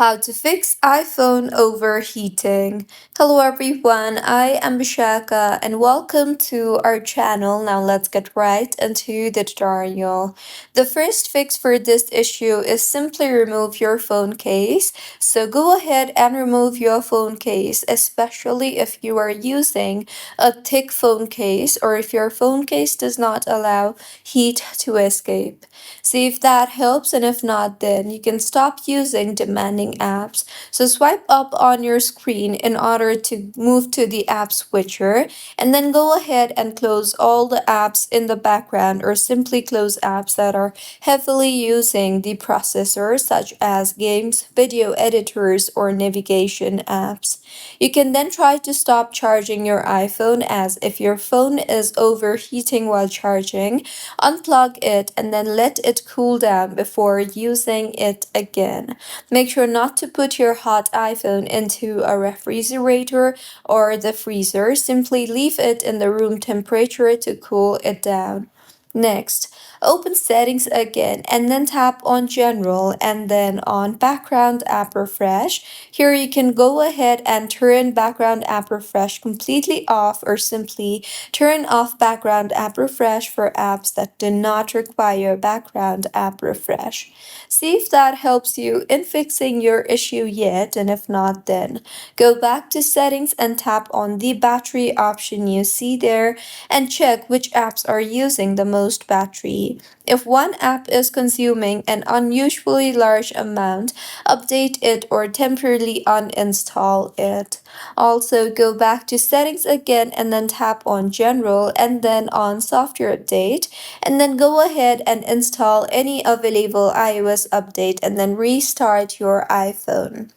How to fix iPhone overheating. Hello everyone, I am Bishaka and welcome to our channel. Now let's get right into the tutorial. The first fix for this issue is simply remove your phone case. So go ahead and remove your phone case, especially if you are using a thick phone case or if your phone case does not allow heat to escape. See if that helps, and if not, then you can stop using demanding apps. So swipe up on your screen in order to move to the app switcher, and then go ahead and close all the apps in the background, or simply close apps that are heavily using the processor, such as games, video editors, or navigation apps. You can then try to stop charging your iPhone, as if your phone is overheating while charging, unplug it and then let it cool down before using it again. Make sure not to put your hot iPhone into a refrigerator or the freezer. Simply leave it in the room temperature to cool it down. Next, open settings again and then tap on general and then on background app refresh. Here you can go ahead and turn background app refresh completely off, or simply turn off background app refresh for apps that do not require background app refresh. See if that helps you in fixing your issue yet, and if not, then go back to settings and tap on the battery option you see there and check which apps are using the most battery. If one app is consuming an unusually large amount, update it or temporarily uninstall it. Also, go back to settings again and then tap on general and then on software update, and then go ahead and install any available iOS update and then restart your iPhone.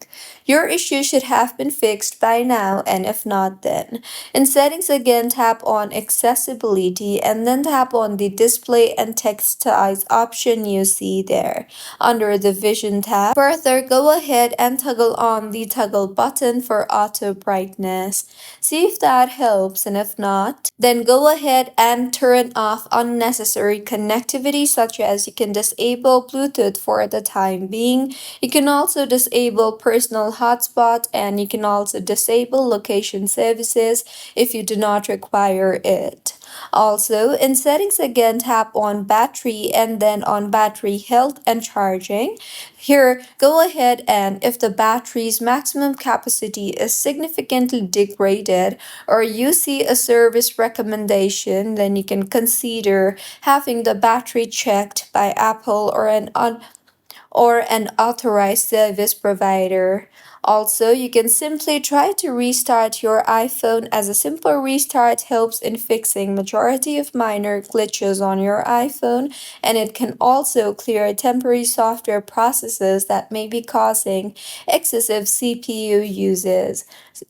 Your issue should have been fixed by now, and if not, then in settings again, tap on accessibility and then tap on the display and text size option you see there under the vision tab. Further, go ahead and toggle on the toggle button for auto brightness. See if that helps, and if not, then go ahead and turn off unnecessary connectivity, such as you can disable Bluetooth for the time being. You can also disable personal hotspot, and you can also disable location services if you do not require it. Also, in settings again, tap on battery and then on battery health and charging. Here, go ahead and if the battery's maximum capacity is significantly degraded, or you see a service recommendation, then you can consider having the battery checked by Apple or an authorized service provider. Also, you can simply try to restart your iPhone, as a simple restart helps in fixing majority of minor glitches on your iPhone, and it can also clear temporary software processes that may be causing excessive CPU uses.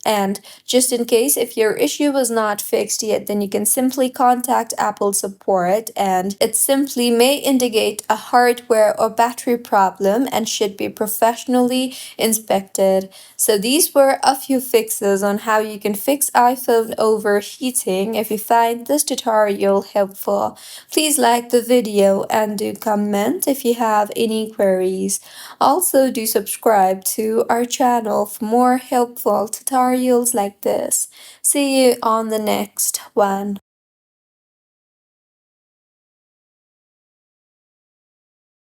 And just in case if your issue was not fixed yet, then you can simply contact Apple support, and it simply may indicate a hardware or battery problem and should be professionally inspected. So these were a few fixes on how you can fix iPhone overheating. If you find this tutorial helpful, please like the video and do comment if you have any queries. Also, do subscribe to our channel for more helpful tutorials like this. See you on the next one.